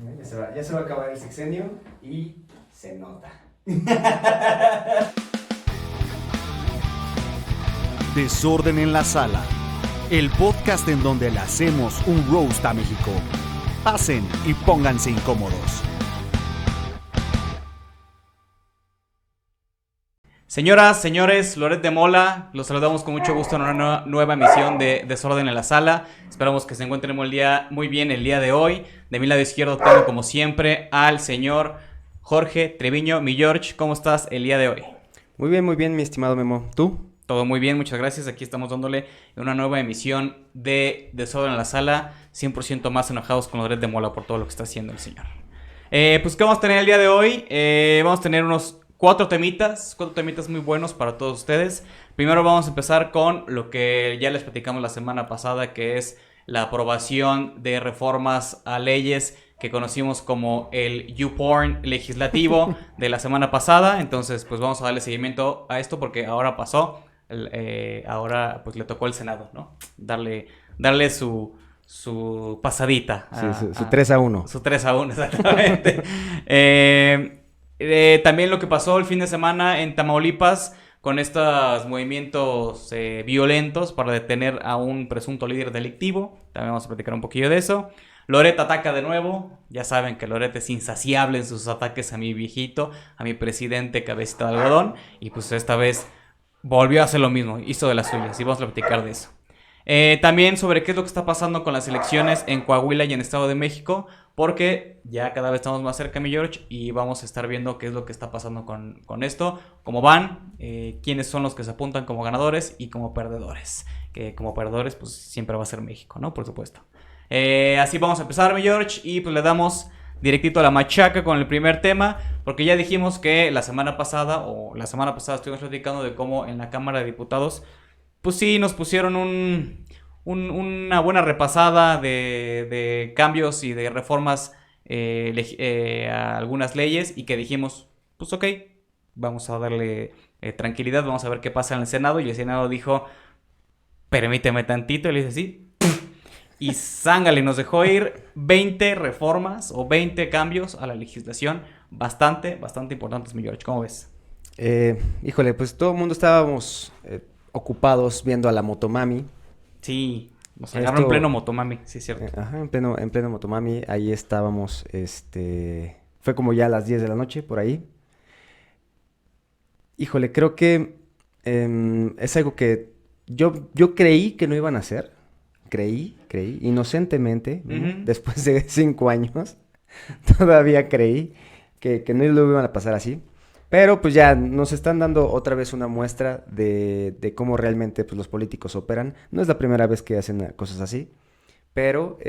Ya se va a acabar el sexenio y se nota. Desorden en la Sala, el podcast en donde le hacemos un roast a México. Pasen y pónganse incómodos. Señoras, señores, Loret de Mola, los saludamos con mucho gusto en una nueva emisión de Desorden en la Sala. Esperamos que se encuentren muy bien el día de hoy. De mi lado izquierdo tengo, como siempre, al señor Jorge Treviño. Mi George, ¿cómo estás el día de hoy? Muy bien, mi estimado Memo. ¿Tú? Todo muy bien, muchas gracias. Aquí estamos dándole una nueva emisión de Desorden en la Sala. 100% más enojados con Loret de Mola por todo lo que está haciendo el señor. Pues, ¿qué vamos a tener el día de hoy? Vamos a tener unos cuatro temitas muy buenos para todos ustedes. Primero vamos a empezar con lo que ya les platicamos la semana pasada, que es la aprobación de reformas a leyes que conocimos como el YouPorn legislativo de la semana pasada. Entonces, pues vamos a darle seguimiento a esto porque ahora pasó. Ahora pues le tocó al Senado, ¿no? Darle su pasadita. Su 3-1. Su 3-1, exactamente. También lo que pasó el fin de semana en Tamaulipas con estos movimientos violentos para detener a un presunto líder delictivo. También vamos a platicar un poquillo de eso. Loret ataca de nuevo. Ya saben que Loret es insaciable en sus ataques a mi viejito, a mi presidente cabecita de algodón. Y pues esta vez volvió a hacer lo mismo, hizo de las suyas. Y vamos a platicar de eso. También sobre qué es lo que está pasando con las elecciones en Coahuila y en Estado de México, porque ya cada vez estamos más cerca, mi George, y vamos a estar viendo qué es lo que está pasando con esto, cómo van, quiénes son los que se apuntan como ganadores y como perdedores. Que como perdedores, pues siempre va a ser México, ¿no? Por supuesto. Así vamos a empezar, mi George, y pues le damos directito a la machaca con el primer tema, porque ya dijimos que la semana pasada estuvimos platicando de cómo en la Cámara de Diputados pues sí, nos pusieron una buena repasada de cambios y de reformas a algunas leyes, y que dijimos, pues ok, vamos a darle tranquilidad, vamos a ver qué pasa en el Senado. Y el Senado dijo, permíteme tantito, y le dice sí. Y zángale, nos dejó ir 20 reformas o 20 cambios a la legislación bastante importantes, mi George. ¿Cómo ves? Híjole, pues todo el mundo estábamos ocupados viendo a la Motomami. Sí, nos agarró en pleno Motomami, sí es cierto. Ajá, en pleno Motomami, ahí estábamos, fue como ya a las 10 de la noche, por ahí. Híjole, creo que es algo que yo creí que no iban a hacer. Creí, inocentemente, después de 5 años, todavía creí que no lo iban a pasar así. Pero pues ya nos están dando otra vez una muestra de cómo realmente pues, los políticos operan. No es la primera vez que hacen cosas así, pero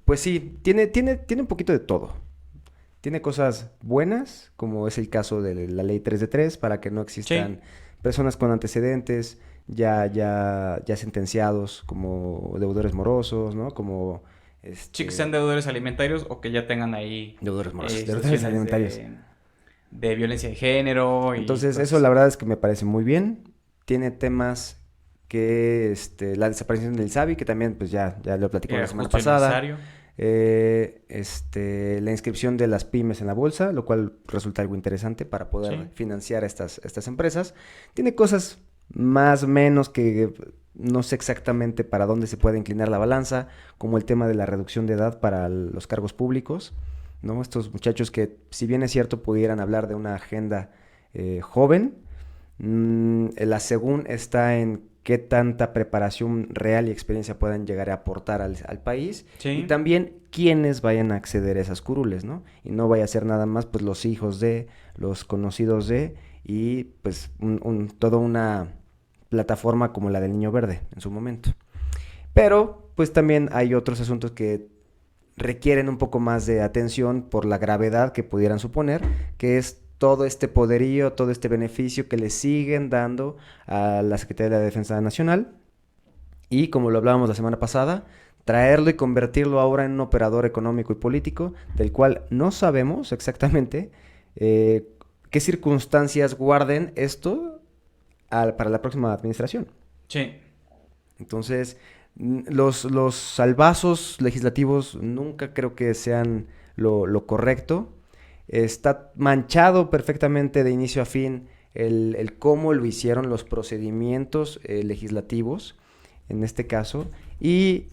pues sí, tiene un poquito de todo. Tiene cosas buenas, como es el caso de la ley 3 de 3, para que no existan personas con antecedentes ya sentenciados como deudores morosos, ¿no? Como que sean deudores alimentarios o que ya tengan ahí deudores morosos, deudores alimentarios. De violencia de género. Entonces, eso la verdad es que me parece muy bien. Tiene temas que la desaparición del INSABI, que también pues ya lo platicamos la semana pasada. La inscripción de las pymes en la bolsa, lo cual resulta algo interesante para poder financiar estas empresas. Tiene cosas más o menos que no sé exactamente para dónde se puede inclinar la balanza, como el tema de la reducción de edad para los cargos públicos, ¿no? Estos muchachos que, si bien es cierto, pudieran hablar de una agenda joven, la según está en qué tanta preparación real y experiencia puedan llegar a aportar al país, y también quiénes vayan a acceder a esas curules, ¿no? Y no vaya a ser nada más pues los hijos de, los conocidos de, y pues toda una plataforma como la del Niño Verde en su momento. Pero pues también hay otros asuntos que requieren un poco más de atención por la gravedad que pudieran suponer, que es todo este poderío, todo este beneficio que le siguen dando a la Secretaría de la Defensa Nacional, y como lo hablábamos la semana pasada, traerlo y convertirlo ahora en un operador económico y político, del cual no sabemos exactamente qué circunstancias guarden esto para la próxima administración. Sí. Entonces, Los salvazos legislativos nunca creo que sean lo correcto. Está manchado perfectamente de inicio a fin el cómo lo hicieron los procedimientos legislativos, en este caso. Y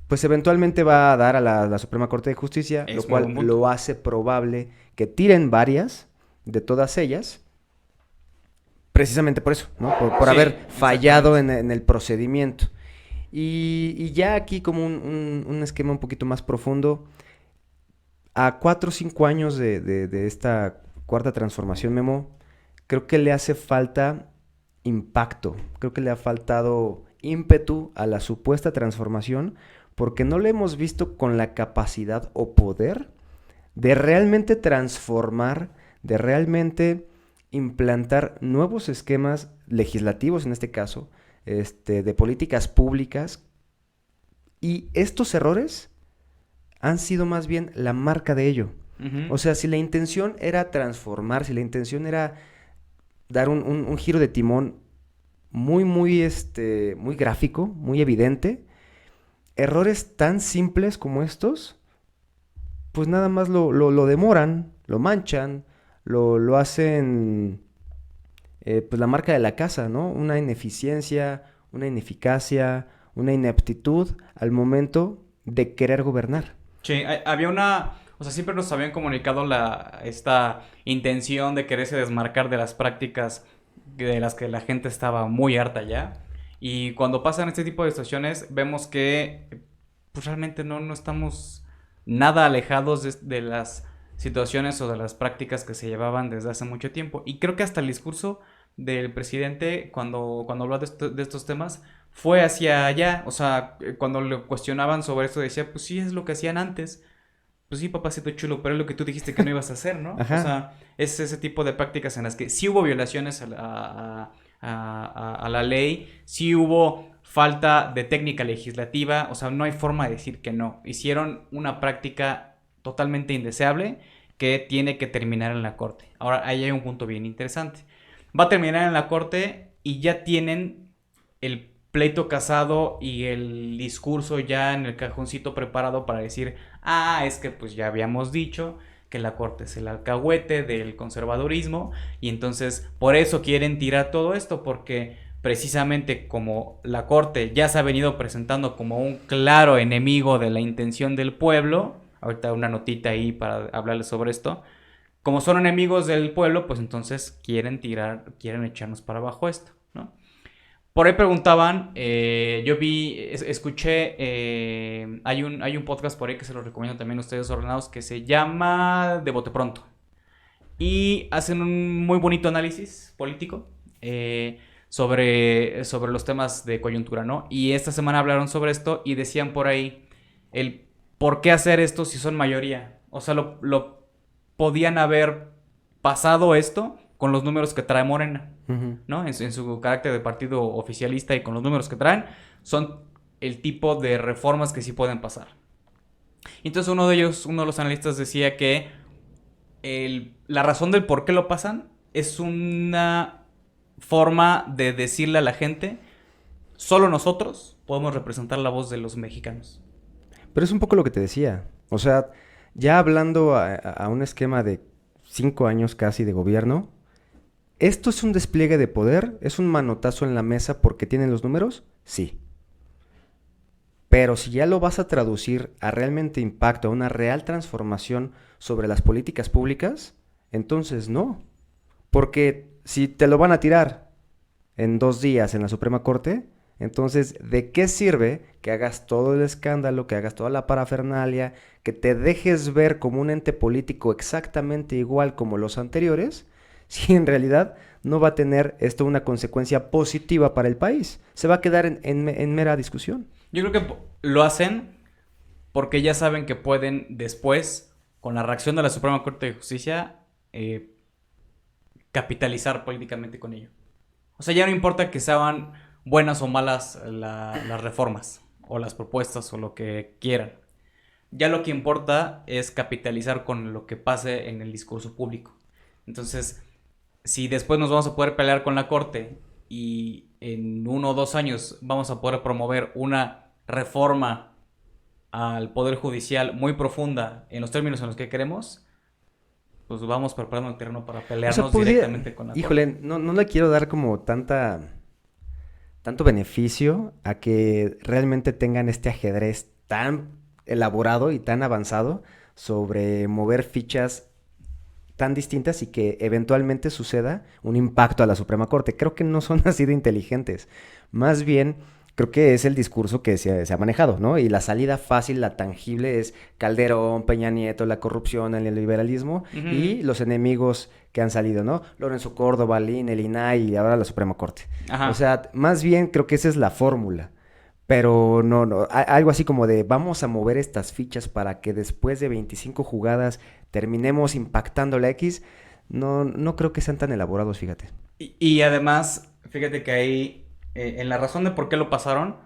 pues eventualmente va a dar a la Suprema Corte de Justicia, lo cual lo hace probable que tiren varias de todas ellas. Precisamente por eso, ¿no? Por haber fallado en el procedimiento. Y ya aquí como un esquema un poquito más profundo, a 4 o 5 años de esta cuarta transformación, Memo, creo que le hace falta impacto, creo que le ha faltado ímpetu a la supuesta transformación, porque no le hemos visto con la capacidad o poder de realmente transformar, de realmente implantar nuevos esquemas legislativos, en este caso, de políticas públicas. Y estos errores han sido más bien la marca de ello. O sea, si la intención era transformar, si la intención era dar un giro de timón muy gráfico, muy evidente, errores tan simples como estos, pues nada más lo demoran, lo manchan, lo hacen pues la marca de la casa, ¿no? Una ineficiencia, una ineficacia, una ineptitud al momento de querer gobernar. Sí, había o sea, siempre nos habían comunicado esta intención de quererse desmarcar de las prácticas de las que la gente estaba muy harta ya. Y cuando pasan este tipo de situaciones, vemos que pues realmente no estamos nada alejados de las situaciones o de las prácticas que se llevaban desde hace mucho tiempo. Y creo que hasta el discurso del presidente, cuando habló de estos temas, fue hacia allá. O sea, cuando le cuestionaban sobre esto, decía, pues sí, es lo que hacían antes. Pues sí, papacito chulo, pero es lo que tú dijiste que no ibas a hacer, ¿no? Ajá. O sea, es ese tipo de prácticas en las que sí hubo violaciones a la ley, sí hubo falta de técnica legislativa, o sea, no hay forma de decir que no. Hicieron una práctica totalmente indeseable que tiene que terminar en la corte. Ahora, ahí hay un punto bien interesante. Va a terminar en la corte y ya tienen el pleito casado y el discurso ya en el cajoncito preparado para decir, es que pues ya habíamos dicho que la corte es el alcahuete del conservadurismo y entonces por eso quieren tirar todo esto, porque precisamente como la corte ya se ha venido presentando como un claro enemigo de la intención del pueblo, ahorita una notita ahí para hablarles sobre esto, como son enemigos del pueblo, pues entonces quieren echarnos para abajo esto, ¿no? Por ahí preguntaban, escuché, hay un podcast por ahí que se lo recomiendo también a ustedes ordenados que se llama De Bote Pronto. Y hacen un muy bonito análisis político sobre los temas de coyuntura, ¿no? Y esta semana hablaron sobre esto y decían por ahí el por qué hacer esto si son mayoría. O sea, lo podían haber pasado esto con los números que trae Morena, ¿no? En su carácter de partido oficialista y con los números que traen, son el tipo de reformas que sí pueden pasar. Entonces uno de los analistas decía que la razón del por qué lo pasan es una forma de decirle a la gente, solo nosotros podemos representar la voz de los mexicanos. Pero es un poco lo que te decía. O sea, ya hablando a un esquema de 5 años casi de gobierno, ¿esto es un despliegue de poder? ¿Es un manotazo en la mesa porque tienen los números? Sí. Pero si ya lo vas a traducir a realmente impacto, a una real transformación sobre las políticas públicas, entonces no. Porque si te lo van a tirar en 2 días en la Suprema Corte, entonces, ¿de qué sirve que hagas todo el escándalo, que hagas toda la parafernalia, que te dejes ver como un ente político exactamente igual como los anteriores, si en realidad no va a tener esto una consecuencia positiva para el país? Se va a quedar en mera discusión. Yo creo que lo hacen porque ya saben que pueden después, con la reacción de la Suprema Corte de Justicia, capitalizar políticamente con ello. O sea, ya no importa que sean buenas o malas las reformas o las propuestas o lo que quieran. Ya lo que importa es capitalizar con lo que pase en el discurso público. Entonces, si después nos vamos a poder pelear con la corte y en 1 o 2 años vamos a poder promover una reforma al Poder Judicial muy profunda en los términos en los que queremos, pues vamos preparando el terreno para pelearnos directamente con la Híjole, no le quiero dar como tanto beneficio a que realmente tengan este ajedrez tan elaborado y tan avanzado sobre mover fichas tan distintas y que eventualmente suceda un impacto a la Suprema Corte. Creo que no son así de inteligentes. Más bien, creo que es el discurso que se ha manejado, ¿no? Y la salida fácil, la tangible es Calderón, Peña Nieto, la corrupción, el neoliberalismo y los enemigos que han salido, ¿no? Lorenzo Córdoba, el INAI y ahora la Suprema Corte. O sea, más bien creo que esa es la fórmula. Pero no, algo así como de vamos a mover estas fichas para que después de 25 jugadas terminemos impactando la X, no creo que sean tan elaborados, fíjate. Y además, fíjate que ahí, en la razón de por qué lo pasaron,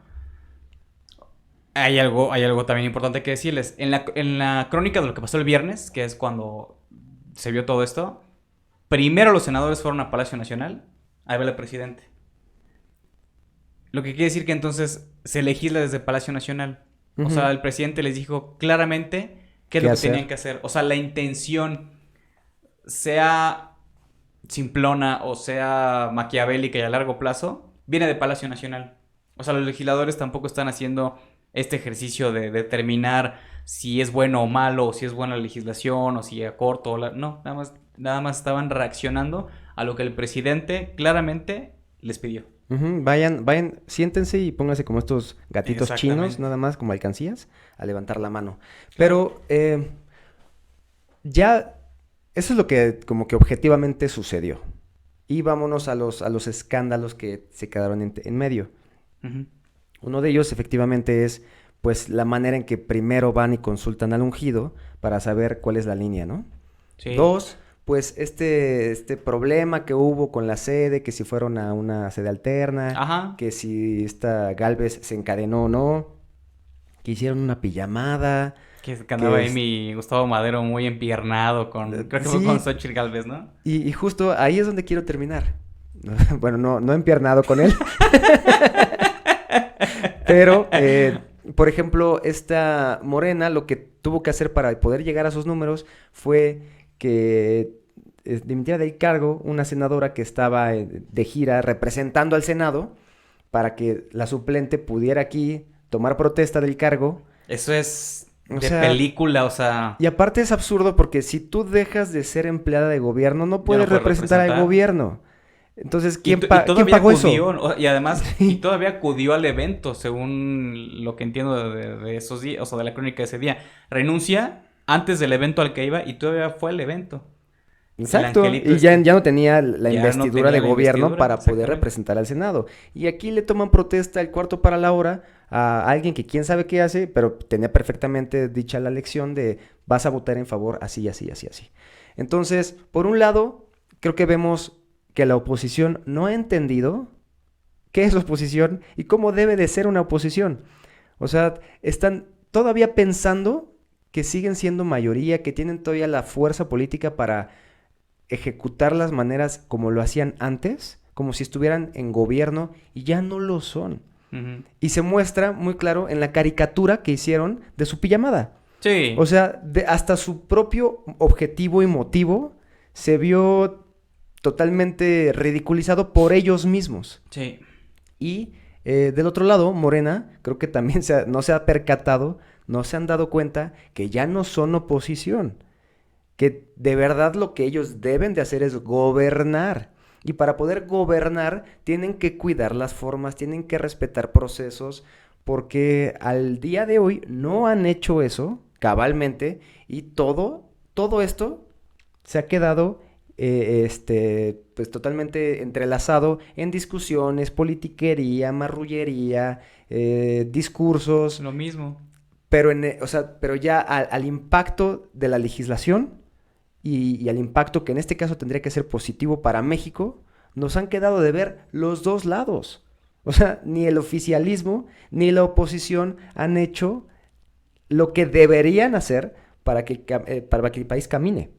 hay algo también importante que decirles. En la crónica de lo que pasó el viernes, que es cuando se vio todo esto, primero los senadores fueron a Palacio Nacional a ver al presidente. Lo que quiere decir que entonces se legisla desde Palacio Nacional. O sea, el presidente les dijo claramente qué es lo que tenían que hacer. O sea, la intención, sea simplona o sea maquiavélica y a largo plazo, viene de Palacio Nacional. O sea, los legisladores tampoco están haciendo este ejercicio de determinar si es bueno o malo, o si es buena la legislación, o si a corto o no, nada más estaban reaccionando a lo que el presidente claramente les pidió. Vayan, siéntense y pónganse como estos gatitos chinos, nada más como alcancías, a levantar la mano. Pero ya, eso es lo que como que objetivamente sucedió. Y vámonos a los escándalos que se quedaron en medio. Uno de ellos efectivamente es pues la manera en que primero van y consultan al ungido para saber cuál es la línea, ¿no? Sí. 2, pues este problema que hubo con la sede, que si fueron a una sede alterna, que si esta Gálvez se encadenó o no, que hicieron una pijamada. Que andaba ahí mi Gustavo Madero muy empiernado creo que fue con Xochitl Gálvez, ¿no? Y justo ahí es donde quiero terminar. Bueno, no empiernado con él. Pero, por ejemplo, esta Morena lo que tuvo que hacer para poder llegar a sus números fue que dimitiera del cargo una senadora que estaba de gira representando al Senado para que la suplente pudiera aquí tomar protesta del cargo. Eso es película, o sea... Y aparte es absurdo porque si tú dejas de ser empleada de gobierno no puedes representar al gobierno. Entonces, ¿quién pagó eso? Y además, y todavía acudió al evento, según lo que entiendo de esos días, o sea, de la crónica de ese día. Renuncia antes del evento al que iba y todavía fue al evento. Exacto, y ya no tenía la investidura de gobierno para poder representar al Senado. Y aquí le toman protesta el cuarto para la hora a alguien que quién sabe qué hace, pero tenía perfectamente dicha la lección de vas a votar en favor así, así, así, así. Entonces, por un lado, creo que vemos que la oposición no ha entendido qué es la oposición y cómo debe de ser una oposición. O sea, están todavía pensando que siguen siendo mayoría, que tienen todavía la fuerza política para ejecutar las maneras como lo hacían antes, como si estuvieran en gobierno, y ya no lo son. Y se muestra muy claro en la caricatura que hicieron de su pijamada. Sí. O sea, hasta su propio objetivo y motivo se vio totalmente ridiculizado por ellos mismos. Sí. Y del otro lado, Morena, creo que también no se ha percatado, no se han dado cuenta que ya no son oposición. Que de verdad lo que ellos deben de hacer es gobernar. Y para poder gobernar tienen que cuidar las formas, tienen que respetar procesos, porque al día de hoy no han hecho eso cabalmente y todo esto se ha quedado pues totalmente entrelazado en discusiones, politiquería, marrullería, discursos. Lo mismo. Pero ya al impacto de la legislación y al impacto que en este caso tendría que ser positivo para México, nos han quedado de ver los dos lados. O sea, ni el oficialismo ni la oposición han hecho lo que deberían hacer para que el país camine.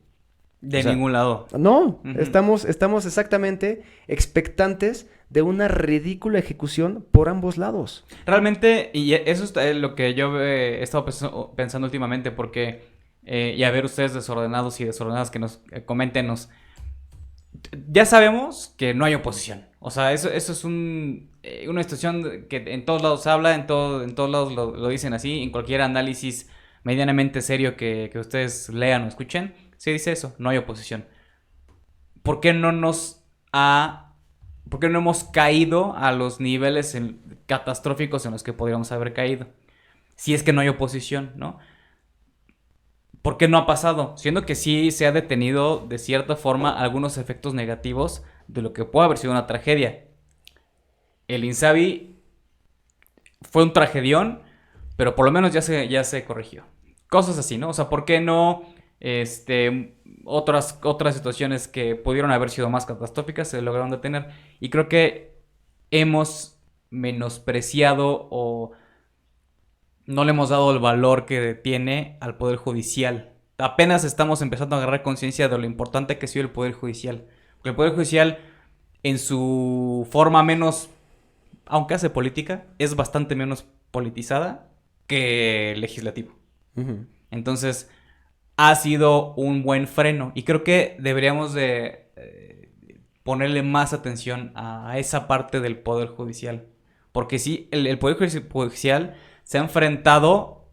De O sea, ningún lado. No, Ujú. estamos exactamente expectantes de una ridícula ejecución por ambos lados. Realmente, y eso es lo que yo he estado pensando últimamente, porque, y a ver ustedes desordenados y desordenadas que nos coméntenos, ya sabemos que no hay oposición. O sea, eso es una situación que en todos lados se habla, en todos lados lo dicen así, en cualquier análisis medianamente serio que ustedes lean o escuchen, se dice eso, no hay oposición. ¿Por qué no ¿por qué no hemos caído a los niveles catastróficos en los que podríamos haber caído? Si es que no hay oposición, ¿no? ¿Por qué no ha pasado? Siendo que sí se ha detenido de cierta forma algunos efectos negativos de lo que puede haber sido una tragedia. El Insabi fue un tragedión, pero por lo menos ya se corrigió. Cosas así, ¿no? O sea, ¿por qué no otras situaciones que pudieron haber sido más catastróficas se lograron detener? Y creo que hemos menospreciado o no le hemos dado el valor que tiene al Poder Judicial. Apenas estamos empezando a agarrar conciencia de lo importante que ha sido el Poder Judicial. Porque el Poder Judicial, en su forma menos, aunque hace política, es bastante menos politizada que el legislativo. Ujú. Entonces, ha sido un buen freno. Y creo que deberíamos de ponerle más atención a esa parte del Poder Judicial. Porque sí, el Poder Judicial se ha enfrentado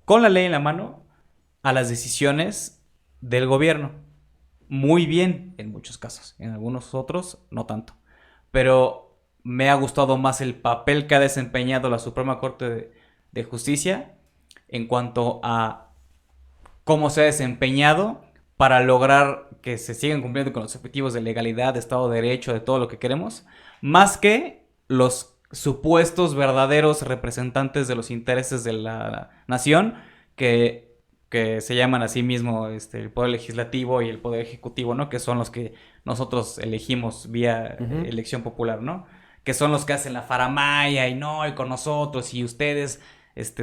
con la ley en la mano a las decisiones del gobierno. Muy bien en muchos casos. En algunos otros, no tanto. Pero me ha gustado más el papel que ha desempeñado la Suprema Corte de Justicia en cuanto a cómo se ha desempeñado para lograr que se sigan cumpliendo con los objetivos de legalidad, de Estado de Derecho, de todo lo que queremos, más que los supuestos verdaderos representantes de los intereses de la nación que se llaman a sí mismo el Poder Legislativo y el Poder Ejecutivo, ¿no? Que son los que nosotros elegimos vía elección popular, ¿no? Que son los que hacen la faramaya y no, y con nosotros y ustedes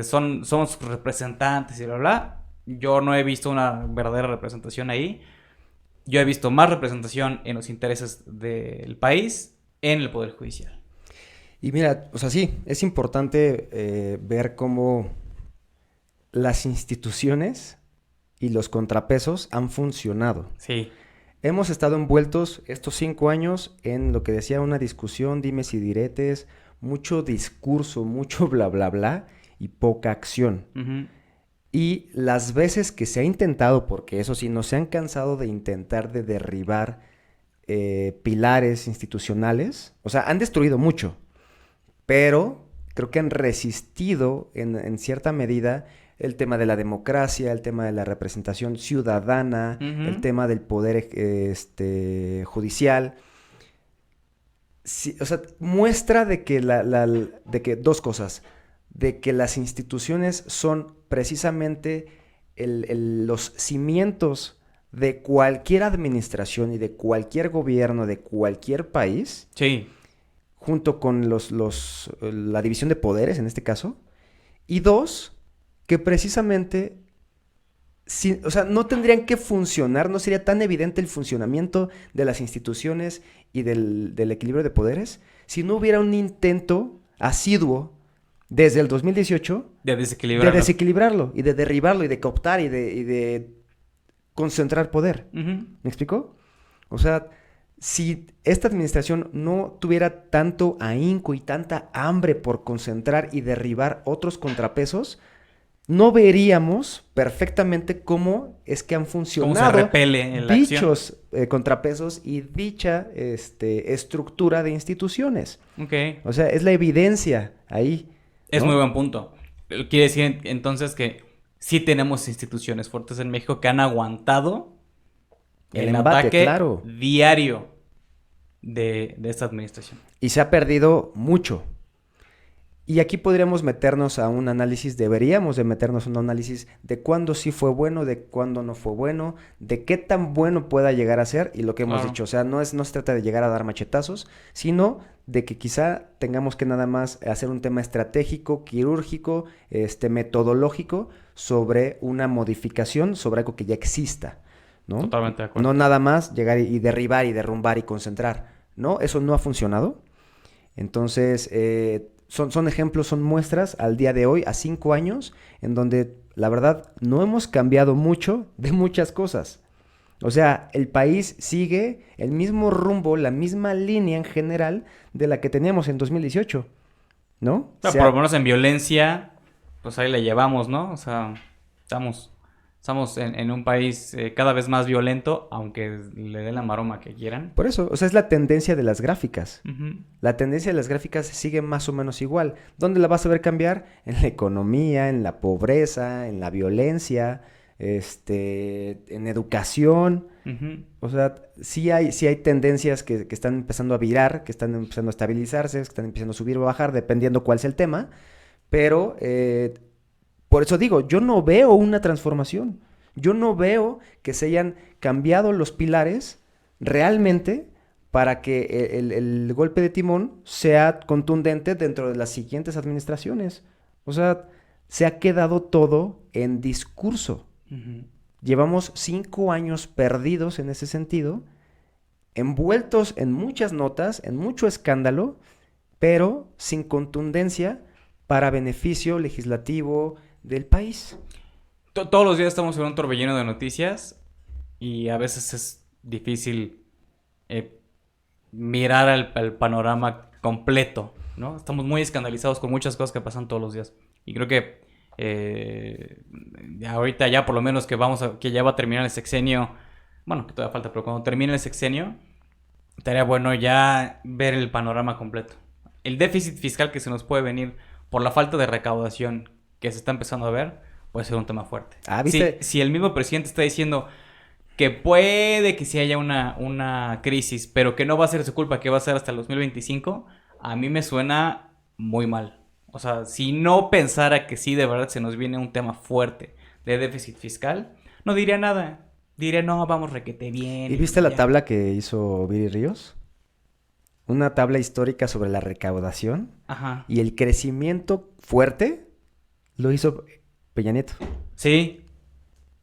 somos sus representantes y bla, bla. Yo no he visto una verdadera representación ahí. Yo he visto más representación en los intereses del país en el Poder Judicial. Y mira, o sea, sí, es importante ver cómo las instituciones y los contrapesos han funcionado. Sí. Hemos estado envueltos estos 5 años en lo que decía una discusión, dimes y diretes, mucho discurso, mucho bla, bla, bla y poca acción. Uh-huh. Y las veces que se ha intentado, porque eso sí, no se han cansado de intentar de derribar pilares institucionales, o sea, han destruido mucho, pero creo que han resistido en cierta medida el tema de la democracia, el tema de la representación ciudadana, el tema del poder judicial. Sí, o sea, muestra de que de que dos cosas, de que las instituciones son precisamente los cimientos de cualquier administración y de cualquier gobierno de cualquier país. Sí. Junto con la división de poderes en este caso. Y dos, que precisamente o sea, no tendrían que funcionar, no sería tan evidente el funcionamiento de las instituciones y del equilibrio de poderes si no hubiera un intento asiduo desde el 2018 de desequilibrarlo y de derribarlo y de cooptar y de concentrar poder. Uh-huh. ¿Me explicó? O sea, si esta administración no tuviera tanto ahínco y tanta hambre por concentrar y derribar otros contrapesos, no veríamos perfectamente cómo es que han funcionado cómo se repele en la dichos contrapesos y dicha estructura de instituciones. Okay. O sea, es la evidencia ahí, ¿no? Es muy buen punto. Quiere decir entonces que sí tenemos instituciones fuertes en México que han aguantado el embate, ataque claro, diario de esta administración. Y se ha perdido mucho. Y aquí podríamos meternos a un análisis, deberíamos de meternos a un análisis de cuándo sí fue bueno, de cuándo no fue bueno, de qué tan bueno pueda llegar a ser, y lo que hemos dicho, o sea, no se trata de llegar a dar machetazos, sino de que quizá tengamos que nada más hacer un tema estratégico, quirúrgico, metodológico, sobre una modificación, sobre algo que ya exista, ¿no? Totalmente de acuerdo. No nada más llegar y derribar y derrumbar y concentrar, ¿no? Eso no ha funcionado. Entonces, son ejemplos, son muestras al día de hoy, a 5 años, en donde la verdad no hemos cambiado mucho de muchas cosas. O sea, el país sigue el mismo rumbo, la misma línea en general de la que teníamos en 2018, ¿no? Pero por lo menos en violencia, pues ahí le llevamos, ¿no? O sea, estamos en un país cada vez más violento, aunque le den la maroma que quieran. Por eso, o sea, es la tendencia de las gráficas. Uh-huh. La tendencia de las gráficas sigue más o menos igual. ¿Dónde la vas a ver cambiar? En la economía, en la pobreza, en la violencia, en educación. Uh-huh. O sea, sí hay tendencias que están empezando a virar, que están empezando a estabilizarse, que están empezando a subir o bajar, dependiendo cuál es el tema. Pero, por eso digo, yo no veo una transformación. Yo no veo que se hayan cambiado los pilares realmente para que el golpe de timón sea contundente dentro de las siguientes administraciones. O sea, se ha quedado todo en discurso. Uh-huh. Llevamos 5 años perdidos en ese sentido, envueltos en muchas notas, en mucho escándalo, pero sin contundencia para beneficio legislativo del país. Todos los días estamos en un torbellino de noticias y a veces es difícil mirar el panorama completo, ¿no? Estamos muy escandalizados con muchas cosas que pasan todos los días. Y creo que ahorita ya por lo menos que ya va a terminar el sexenio, bueno, que todavía falta, pero cuando termine el sexenio, estaría bueno ya ver el panorama completo. El déficit fiscal que se nos puede venir por la falta de recaudación que se está empezando a ver, puede ser un tema fuerte. Ah, ¿viste? Si el mismo presidente está diciendo que puede que sí haya una crisis, pero que no va a ser su culpa, que va a ser hasta el 2025, a mí me suena muy mal. O sea, si no pensara que sí de verdad se nos viene un tema fuerte de déficit fiscal, no diría nada. Diría, no, vamos requete bien. ¿Y viste la tabla que hizo Viri Ríos? Una tabla histórica sobre la recaudación. Ajá. Y el crecimiento fuerte lo hizo Peña Nieto. Sí.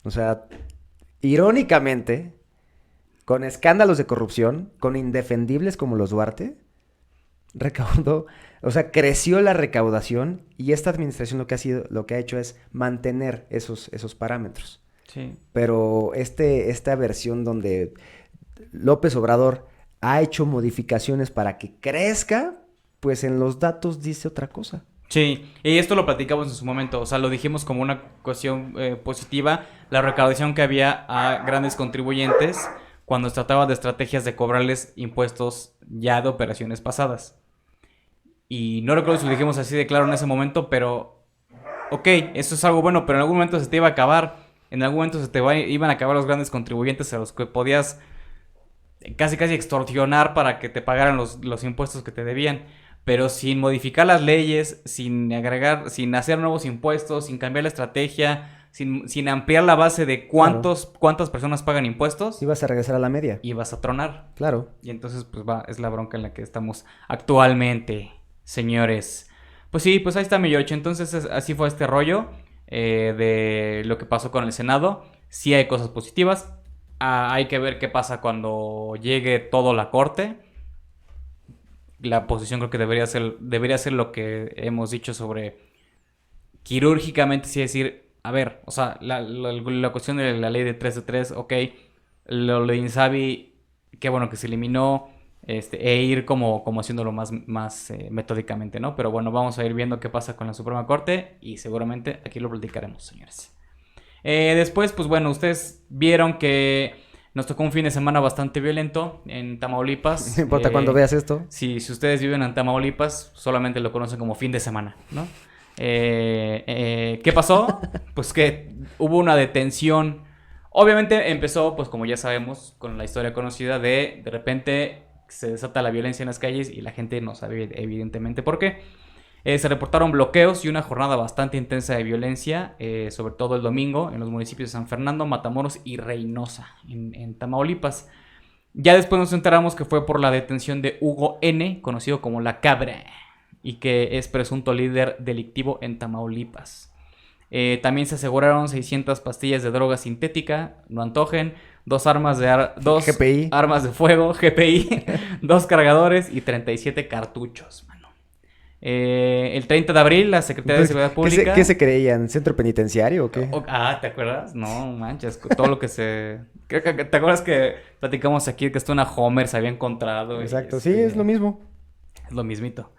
O sea, irónicamente, con escándalos de corrupción, con indefendibles como los Duarte, recaudó, o sea, creció la recaudación y esta administración lo que ha hecho es mantener esos parámetros. Sí. Pero esta versión donde López Obrador ha hecho modificaciones para que crezca, pues en los datos dice otra cosa. Sí, y esto lo platicamos en su momento, o sea, lo dijimos como una cuestión positiva, la recaudación que había a grandes contribuyentes cuando se trataba de estrategias de cobrarles impuestos ya de operaciones pasadas. Y no recuerdo si lo dijimos así de claro en ese momento, pero ok, eso es algo bueno, pero en algún momento se te iba a acabar, en algún momento iban a acabar los grandes contribuyentes a los que podías casi extorsionar para que te pagaran los impuestos que te debían. Pero sin modificar las leyes, sin hacer nuevos impuestos, sin cambiar la estrategia, sin ampliar la base de cuántas personas pagan impuestos. Ibas a regresar a la media. Ibas a tronar. Claro. Y entonces, pues es la bronca en la que estamos actualmente, señores. Pues sí, pues ahí está mi George. Entonces, así fue este rollo de lo que pasó con el Senado. Sí hay cosas positivas. Hay que ver qué pasa cuando llegue todo la corte. La posición creo que debería ser lo que hemos dicho sobre quirúrgicamente, sí decir, a ver, o sea, la cuestión de la ley de 3 de 3, ok, lo de Insabi, qué bueno que se eliminó, e ir como haciéndolo más metódicamente, ¿no? Pero bueno, vamos a ir viendo qué pasa con la Suprema Corte y seguramente aquí lo platicaremos, señores. Después, pues bueno, ustedes vieron que nos tocó un fin de semana bastante violento en Tamaulipas. No importa cuando veas esto. Si ustedes viven en Tamaulipas, solamente lo conocen como fin de semana, ¿no? ¿Qué pasó? Pues que hubo una detención. Obviamente empezó, pues como ya sabemos, con la historia conocida de repente se desata la violencia en las calles y la gente no sabe evidentemente por qué. Se reportaron bloqueos y una jornada bastante intensa de violencia, sobre todo el domingo, en los municipios de San Fernando, Matamoros y Reynosa, en Tamaulipas. Ya después nos enteramos que fue por la detención de Hugo N., conocido como La Cabra, y que es presunto líder delictivo en Tamaulipas. También se aseguraron 600 pastillas de droga sintética, no antojen, dos GPI. armas de fuego, GPI, 2 cargadores y 37 cartuchos, mano. El 30 de abril, la Secretaría de Seguridad Pública... ¿Qué se creían? ¿Centro penitenciario o qué? ¿te acuerdas? No, manches, todo lo que se... ¿Te acuerdas que platicamos aquí que una Homer se había encontrado? Exacto, sí, es lo mismo. Es lo mismito.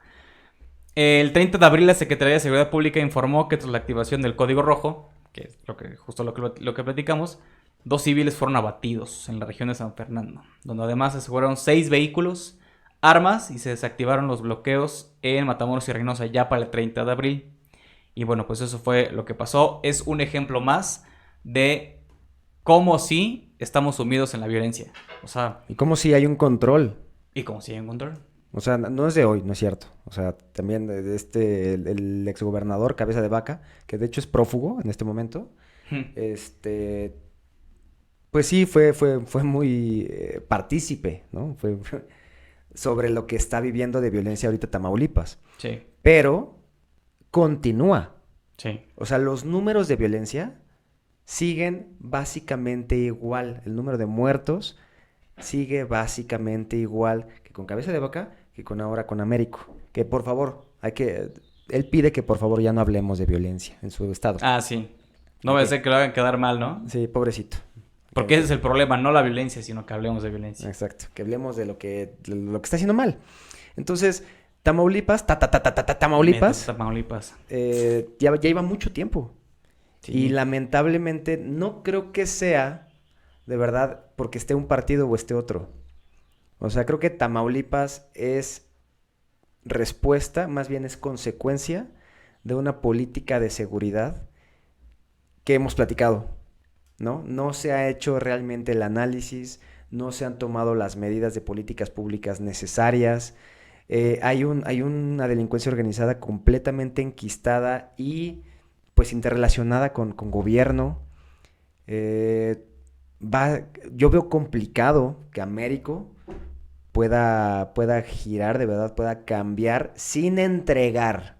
El 30 de abril, la Secretaría de Seguridad Pública informó que tras la activación del Código Rojo, que es justo lo que platicamos, 2 civiles fueron abatidos en la región de San Fernando, donde además se aseguraron 6 vehículos, armas y se desactivaron los bloqueos en Matamoros y Reynosa ya para el 30 de abril. Y bueno, pues eso fue lo que pasó. Es un ejemplo más de cómo sí estamos sumidos en la violencia. O sea... Y cómo si hay un control. Y cómo si hay un control. O sea, no es de hoy, no es cierto. O sea, también el exgobernador Cabeza de Vaca, que de hecho es prófugo en este momento, pues sí, fue muy partícipe, ¿no? Fue sobre lo que está viviendo de violencia ahorita Tamaulipas. Sí. Pero continúa. Sí. O sea, los números de violencia siguen básicamente igual. El número de muertos sigue básicamente igual que con Cabeza de Vaca, que ahora con Américo. Que por favor, él pide que por favor ya no hablemos de violencia en su estado. Ah, sí. No va a ser que lo hagan quedar mal, ¿no? Sí, pobrecito. Porque ese es el problema, no la violencia, sino que hablemos de violencia. Exacto, que hablemos de lo que está haciendo mal. Entonces, Tamaulipas, Tamaulipas, ya iba mucho tiempo. Sí. Y lamentablemente no creo que sea, de verdad, porque esté un partido o esté otro. O sea, creo que Tamaulipas es respuesta, más bien es consecuencia de una política de seguridad que hemos platicado, ¿no? No se ha hecho realmente el análisis, no se han tomado las medidas de políticas públicas necesarias. Hay una delincuencia organizada completamente enquistada y pues interrelacionada con gobierno. Yo veo complicado que Américo pueda girar, de verdad, pueda cambiar sin entregar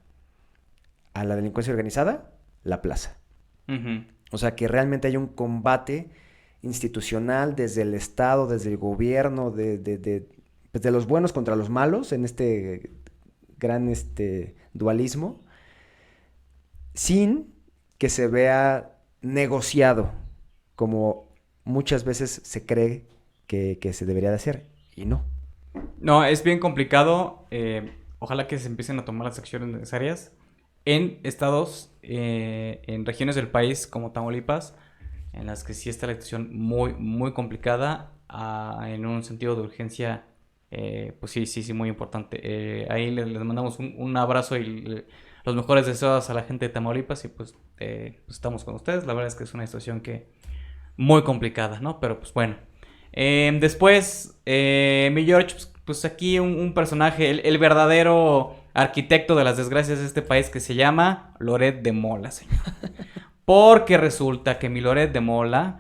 a la delincuencia organizada la plaza. Uh-huh. O sea, que realmente hay un combate institucional desde el Estado, desde el gobierno, de los buenos contra los malos en este gran dualismo, sin que se vea negociado como muchas veces se cree que se debería de hacer, y no. No, es bien complicado. Ojalá que se empiecen a tomar las acciones necesarias en estados, en regiones del país como Tamaulipas, en las que sí está la situación muy, muy complicada, en un sentido de urgencia, pues sí, muy importante. Ahí les mandamos un abrazo y los mejores deseos a la gente de Tamaulipas y pues estamos con ustedes. La verdad es que es una situación muy complicada, ¿no? Pero pues bueno. Después, mi George, pues aquí un personaje, el verdadero arquitecto de las desgracias de este país, que se llama Loret de Mola, señor. Porque resulta que mi Loret de Mola...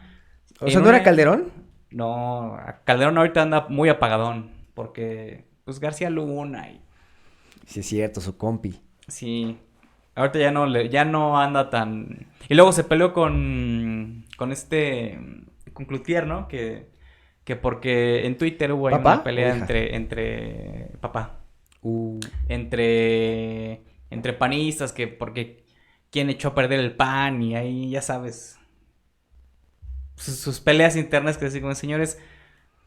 O sea, ¿no era Calderón? No, Calderón ahorita anda muy apagadón, porque pues García Luna y... Sí, es cierto, su compi. Sí, ahorita ya no anda tan... Y luego se peleó con Cloutier, ¿no? Que porque en Twitter hubo ahí una pelea entre papá. Entre panistas, que porque quién echó a perder el PAN y ahí ya sabes sus peleas internas, que decimos, señores,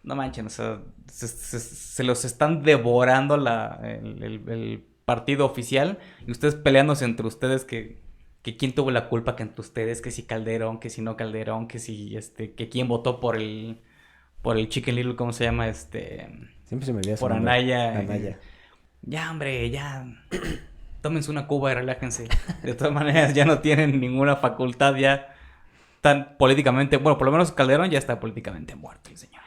no manchen, o sea, se los están devorando el partido oficial y ustedes peleándose entre ustedes que quién tuvo la culpa, que entre ustedes, que si Calderón, que si no Calderón, que si que quién votó por el Chicken Little, ¿cómo se llama? Siempre se me olvida por Anaya. Anaya. Ya, hombre, ya. Tómense una cuba y relájense. De todas maneras, ya no tienen ninguna facultad ya tan políticamente... Bueno, por lo menos Calderón ya está políticamente muerto, el señor.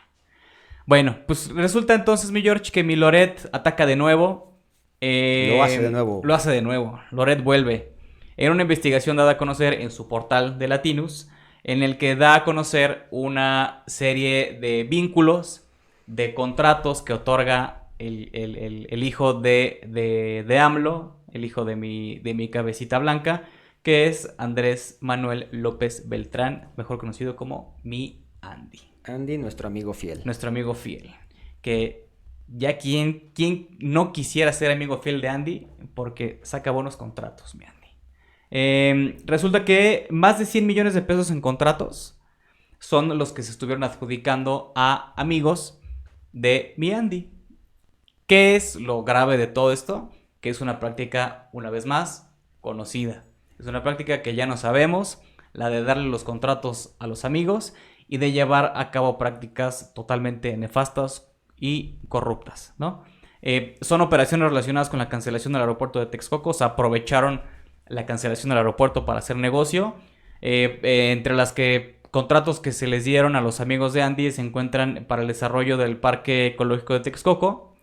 Bueno, pues resulta entonces, mi George, que mi Loret ataca de nuevo. Lo hace de nuevo. Loret vuelve. En una investigación dada a conocer en su portal de Latinus, en el que da a conocer una serie de vínculos, de contratos que otorga el hijo de AMLO, el hijo de mi cabecita blanca, que es Andrés Manuel López Beltrán, mejor conocido como mi Andy. Andy, nuestro amigo fiel. Nuestro amigo fiel. Que ya ¿quién no quisiera ser amigo fiel de Andy? Porque saca buenos contratos, mi Andy. Resulta que más de 100 millones de pesos en contratos son los que se estuvieron adjudicando a amigos de mi Andy. ¿Qué es lo grave de todo esto? Que es una práctica, una vez más, conocida. Es una práctica que ya no sabemos, la de darle los contratos a los amigos y de llevar a cabo prácticas totalmente nefastas y corruptas, ¿no? Son operaciones relacionadas con la cancelación del aeropuerto de Texcoco. Se aprovecharon la cancelación del aeropuerto para hacer negocio. Entre las contratos que se les dieron a los amigos de Andy se encuentran para el desarrollo del Parque Ecológico de Texcoco,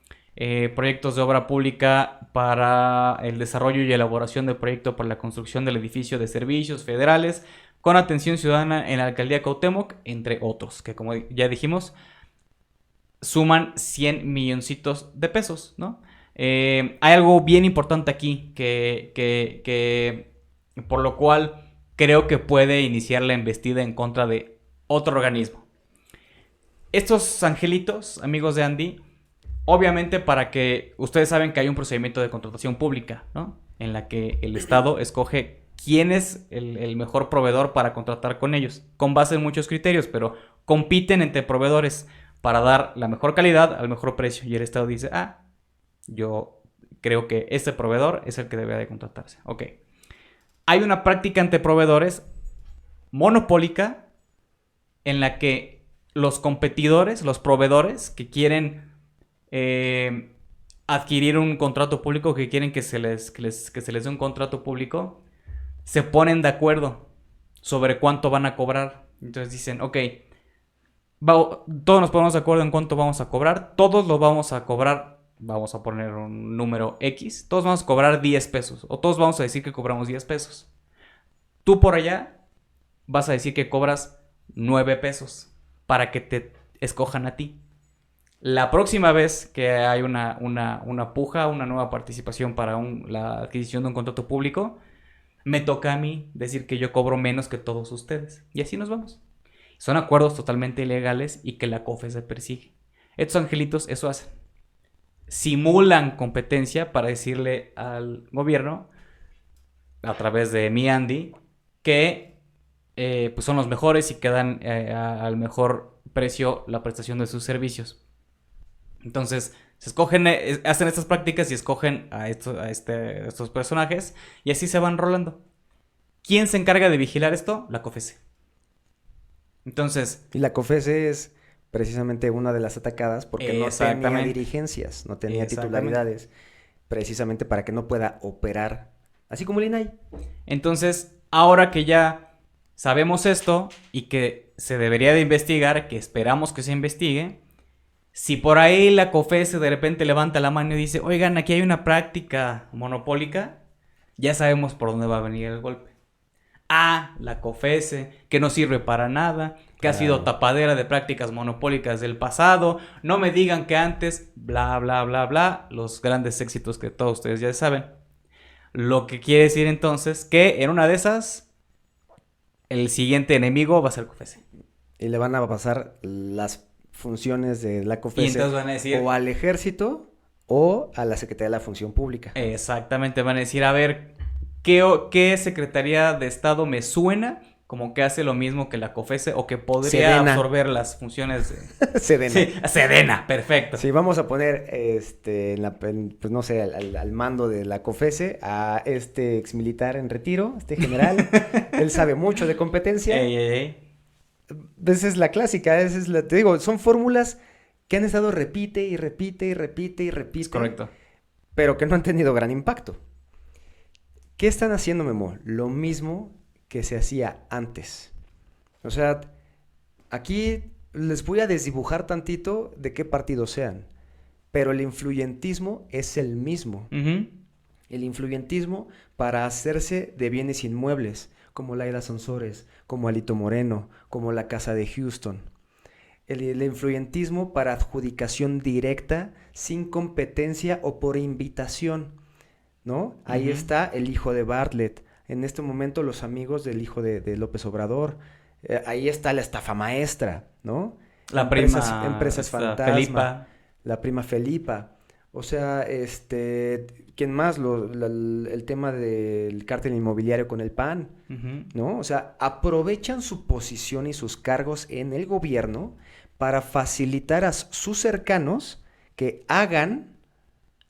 proyectos de obra pública para el desarrollo y elaboración del proyecto para la construcción del edificio de servicios federales con atención ciudadana en la alcaldía Cuauhtémoc, entre otros, que como ya dijimos, suman 100 milloncitos de pesos, ¿no? Hay algo bien importante aquí que por lo cual creo que puede iniciar la embestida en contra de otro organismo. Estos angelitos, amigos de Andy, obviamente para que ustedes saben que hay un procedimiento de contratación pública, ¿no? En la que el Estado escoge quién es el mejor proveedor para contratar con ellos, con base en muchos criterios, pero compiten entre proveedores para dar la mejor calidad al mejor precio. Y el Estado dice, yo creo que este proveedor es el que debe de contratarse. Ok. Hay una práctica entre proveedores monopólica en la que los competidores, los proveedores que quieren adquirir un contrato público, que quieren que se les dé un contrato público, se ponen de acuerdo sobre cuánto van a cobrar. Entonces dicen, ok, todos nos ponemos de acuerdo en cuánto vamos a cobrar, todos lo vamos a cobrar, vamos a poner un número X, todos vamos a cobrar 10 pesos, o todos vamos a decir que cobramos 10 pesos. Tú por allá vas a decir que cobras 9 pesos para que te escojan a ti. La próxima vez que hay una puja, una nueva participación para la adquisición de un contrato público, me toca a mí decir que yo cobro menos que todos ustedes. Y así nos vamos. Son acuerdos totalmente ilegales y que la COFECE se persigue. Estos angelitos eso hacen. Simulan competencia para decirle al gobierno, a través de mi Andy, que pues son los mejores y que dan al mejor precio la prestación de sus servicios. Entonces, se escogen, hacen estas prácticas y escogen a estos personajes y así se van rolando. ¿Quién se encarga de vigilar esto? La COFECE. Entonces... Y la COFECE es precisamente una de las atacadas porque no tenía dirigencias, no tenía titularidades, precisamente para que no pueda operar, así como el INAI. Entonces, ahora que ya sabemos esto y que se debería de investigar, que esperamos que se investigue, si por ahí la COFECE de repente levanta la mano y dice, oigan, aquí hay una práctica monopólica, ya sabemos por dónde va a venir el golpe. La COFECE, que no sirve para nada, que ha sido tapadera de prácticas monopólicas del pasado, no me digan que antes, bla, bla, bla, bla, los grandes éxitos que todos ustedes ya saben. Lo que quiere decir entonces que en una de esas, el siguiente enemigo va a ser COFECE. Y le van a pasar las funciones de la COFECE, y entonces van a decir, o al Ejército o a la Secretaría de la Función Pública. Exactamente, van a decir, a ver, ¿qué Secretaría de Estado me suena como que hace lo mismo que la COFECE o que podría Sedena. Absorber las funciones de... Sedena. Sí, Sedena, perfecto. Sí, vamos a poner, pues no sé, al mando de la COFECE a este exmilitar en retiro, general. Él sabe mucho de competencia. Esa es la clásica, te digo, son fórmulas que han estado repite y repite. Es correcto. Pero que no han tenido gran impacto. ¿Qué están haciendo, Memo? Lo mismo que se hacía antes. O sea, aquí les voy a desdibujar tantito de qué partido sean, pero el influyentismo es el mismo. Uh-huh. El influyentismo para hacerse de bienes inmuebles, como Laida Sansores, como Alito Moreno, como la Casa de Houston. El influyentismo para adjudicación directa, sin competencia o por invitación, ¿no? Ahí está el hijo de Bartlett. En este momento los amigos del hijo de López Obrador, Ahí está la estafa maestra, ¿no? La Empresas prima fantasma. Felipa. La prima Felipa. O sea, ¿quién más? El tema del cártel inmobiliario con el PAN, ¿no? O sea, aprovechan su posición y sus cargos en el gobierno para facilitar a sus cercanos que hagan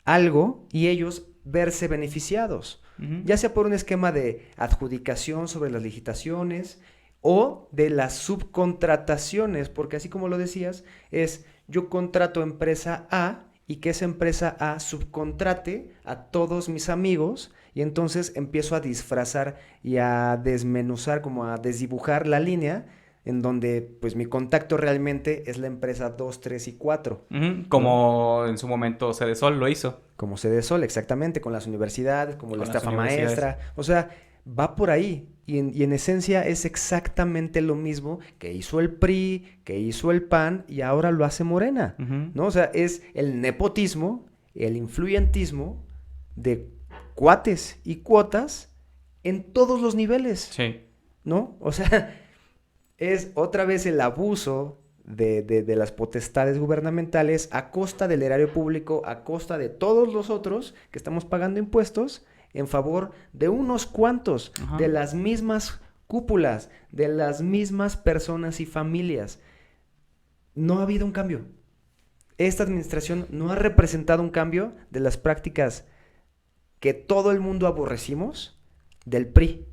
algo y ellos verse beneficiados. Ya sea por un esquema de adjudicación sobre las licitaciones o de las subcontrataciones, porque así como lo decías, es yo contrato empresa A y que esa empresa A subcontrate a todos mis amigos y entonces empiezo a disfrazar y a desmenuzar, como a desdibujar la línea en donde pues mi contacto realmente es la empresa 2, 3 y 4. Como en su momento Cedesol lo hizo. Como Cedesol, exactamente, con las universidades, como la estafa maestra. O sea, va por ahí. Y en esencia es exactamente lo mismo que hizo el PRI, que hizo el PAN y ahora lo hace Morena, ¿no? O sea, es el nepotismo, el influyentismo de cuates y cuotas en todos los niveles. Sí. ¿No? O sea, es otra vez el abuso de las potestades gubernamentales a costa del erario público, a costa de todos los otros que estamos pagando impuestos en favor de unos cuantos, de las mismas cúpulas, de las mismas personas y familias. No ha habido un cambio. Esta administración no ha representado un cambio de las prácticas que todo el mundo aborrecimos del PRI.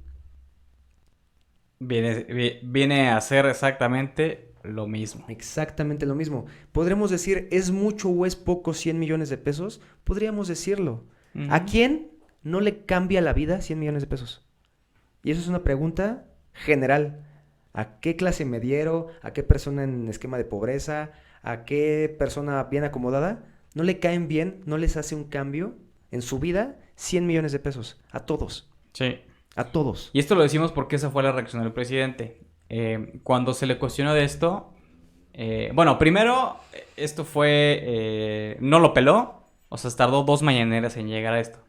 Viene a ser exactamente lo mismo. Exactamente lo mismo. ¿Podremos decir, es mucho o es poco 100 millones de pesos? Podríamos decirlo. ¿A quién no le cambia la vida 100 millones de pesos? Y eso es una pregunta general. ¿A qué clase mediero? ¿A qué persona en esquema de pobreza? ¿A qué persona bien acomodada? ¿No le caen bien? ¿No les hace un cambio en su vida 100 millones de pesos? A todos. Sí. A todos. Y esto lo decimos porque esa fue la reacción del presidente. Cuando se le cuestionó de esto, bueno, primero, esto fue, no lo peló, o sea, tardó 2 mañaneras en llegar a esto.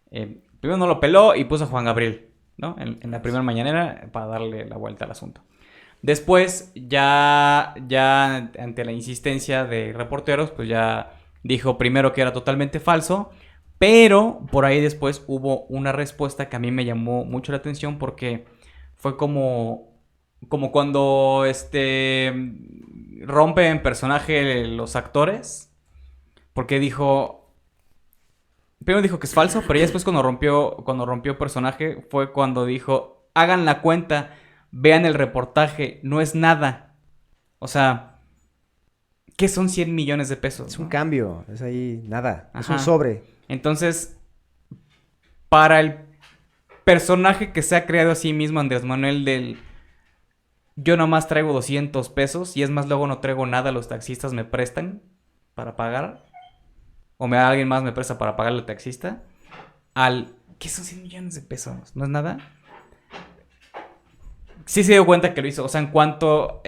Primero no lo peló y puso a Juan Gabriel, ¿no? En la primera mañanera para darle la vuelta al asunto. Después, ya ante la insistencia de reporteros, pues ya dijo primero que era totalmente falso. Pero por ahí después hubo una respuesta que a mí me llamó mucho la atención porque fue como cuando rompen personaje los actores. Porque primero dijo que es falso, pero ya después cuando rompió personaje fue cuando dijo, hagan la cuenta, vean el reportaje, no es nada. O sea, ¿qué son 100 millones de pesos? Es un cambio, es ahí nada, es un sobre. Entonces, para el personaje que se ha creado a sí mismo Andrés Manuel del yo nomás traigo 200 pesos y es más, luego no traigo nada, los taxistas me prestan para pagar o alguien más me presta para pagarle al taxista, ¿qué son 100 millones de pesos? ¿No es nada? Sí se dio cuenta que lo hizo, o sea, en cuanto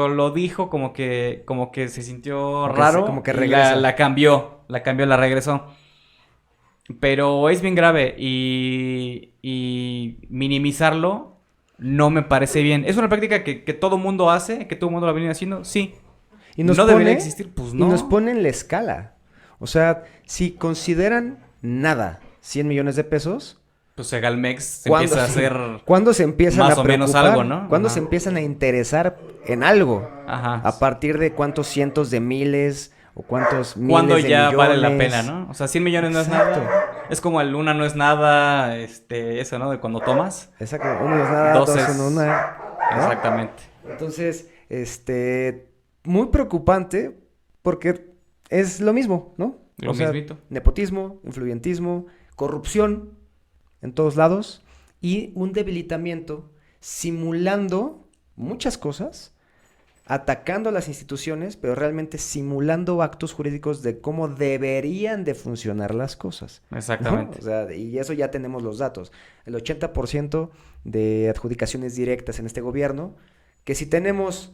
lo dijo, como que se sintió raro, como que regresa. La cambió, la regresó. Pero es bien grave y minimizarlo no me parece bien. ¿Es una práctica que todo mundo hace? ¿Que todo mundo la viene haciendo? Sí. ¿Y no debería existir? Pues no. Y nos ponen la escala. O sea, si consideran nada 100 millones de pesos... Pues Segalmex empieza a hacer... ¿Cuándo se empiezan más o menos algo, ¿no? ¿Cuándo se empiezan a interesar en algo? Ajá. ¿A partir de cuántos cientos de miles... o cuántos miles cuando de ya millones? Vale la pena, ¿no? O sea, 100 millones no es nada. Es como el una no es nada, eso, ¿no? De cuando tomas. Exacto, uno no es nada, dos en una, ¿no? Exactamente. Entonces, muy preocupante porque es lo mismo, ¿no? Lo mismito. Nepotismo, influyentismo, corrupción en todos lados y un debilitamiento simulando muchas cosas, atacando a las instituciones, pero realmente simulando actos jurídicos de cómo deberían de funcionar las cosas. Exactamente. ¿No? O sea, y eso ya tenemos los datos. El 80% de adjudicaciones directas en este gobierno, que si tenemos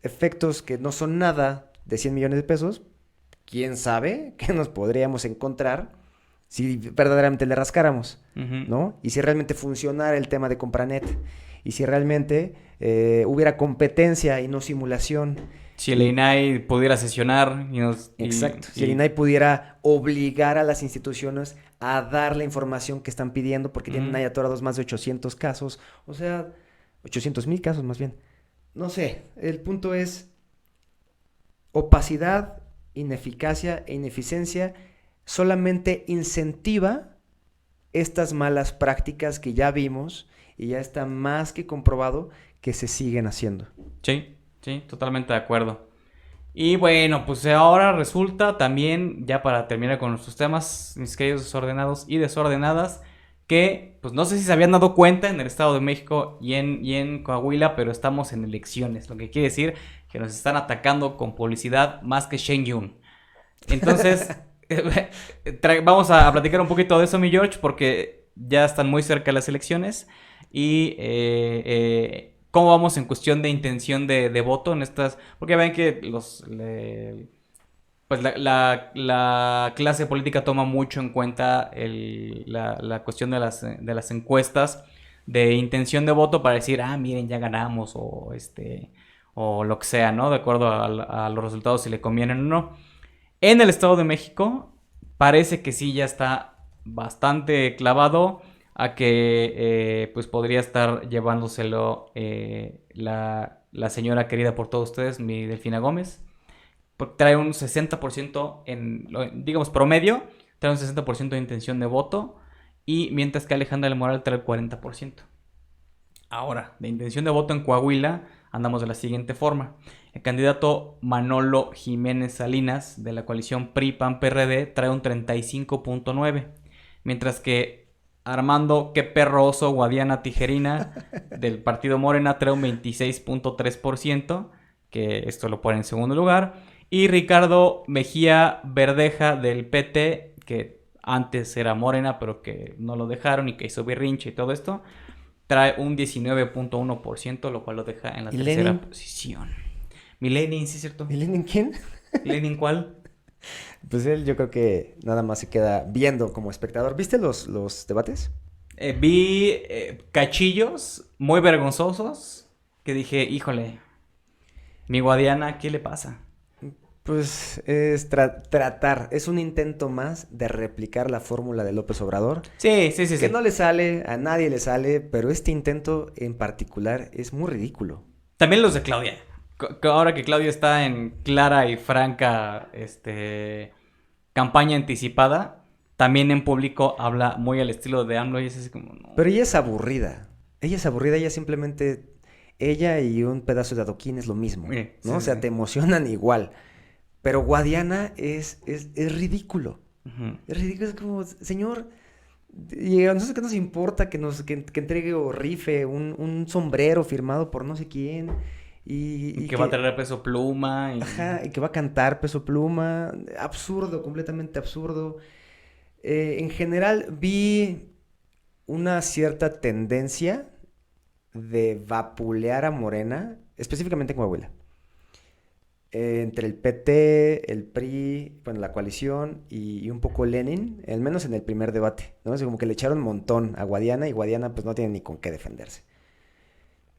efectos que no son nada de 100 millones de pesos, quién sabe qué nos podríamos encontrar si verdaderamente le rascáramos, ¿no? Y si realmente funcionara el tema de Compranet, y si realmente hubiera competencia y no simulación. Si el INAI pudiera sesionar. Exacto. Si el INAI pudiera obligar a las instituciones a dar la información que están pidiendo, porque tienen ahí atorados más de 800 casos. O sea, 800,000 casos más bien. No sé, el punto es opacidad, ineficacia e ineficiencia solamente incentiva estas malas prácticas que ya vimos y ya está más que comprobado que se siguen haciendo. Sí, totalmente de acuerdo. Y bueno, pues ahora resulta también, ya para terminar con nuestros temas, mis queridos desordenados y desordenadas, que pues no sé si se habían dado cuenta en el Estado de México y en Coahuila, pero estamos en elecciones, lo que quiere decir que nos están atacando con publicidad más que Shen Yun. Entonces, vamos a platicar un poquito de eso, mi George, porque ya están muy cerca las elecciones y cómo vamos en cuestión de intención de voto en estas, porque ven que pues la clase política toma mucho en cuenta la cuestión de las encuestas de intención de voto para decir, miren, ya ganamos, o lo que sea, ¿no? De acuerdo a los resultados, si le convienen o no. En el Estado de México parece que sí ya está bastante clavado a que pues podría estar llevándoselo la señora querida por todos ustedes, mi Delfina Gómez. Porque trae un 60% digamos promedio, trae un 60% de intención de voto, y mientras que Alejandra del Moral trae el 40%. Ahora, de intención de voto en Coahuila andamos de la siguiente forma. El candidato Manolo Jiménez Salinas, de la coalición PRI-PAN-PRD, trae un 35.9%, mientras que Armando Qué Perro Oso Guadiana Tijerina, del partido Morena, trae un 26.3%, que esto lo pone en segundo lugar. Y Ricardo Mejía Verdeja, del PT, que antes era Morena, pero que no lo dejaron y que hizo berrinche y todo esto, trae un 19.1%, lo cual lo deja en la tercera posición. ¿Mi Lenin, sí es cierto? ¿Mi Lenin quién? ¿Lenin cuál? Pues él, yo creo que nada más se queda viendo como espectador. ¿Viste los debates? Vi cachillos muy vergonzosos que dije, híjole, mi Guadiana, ¿qué le pasa? Pues es tratar, es un intento más de replicar la fórmula de López Obrador. Sí. Que no le sale, a nadie le sale, pero este intento en particular es muy ridículo. También los de Claudia. Ahora que Claudia está en clara y franca campaña anticipada, también en público habla muy al estilo de AMLO y es así como... No. Pero ella es aburrida, ella simplemente, ella y un pedazo de adoquín es lo mismo, ¿no? Sí, o sea, te emocionan igual. Pero Guadiana es ridículo. Uh-huh. Es ridículo, es como, señor, y a nosotros qué nos importa que entregue o rife un sombrero firmado por no sé quién. Y que va a traer Peso Pluma. Ajá, y que va a cantar Peso Pluma. Absurdo, completamente absurdo. En general vi una cierta tendencia de vapulear a Morena, específicamente en Coahuila. Entre el PT, el PRI, bueno, la coalición y un poco Lenin, al menos en el primer debate, ¿no? O sea, como que le echaron un montón a Guadiana y Guadiana pues no tiene ni con qué defenderse,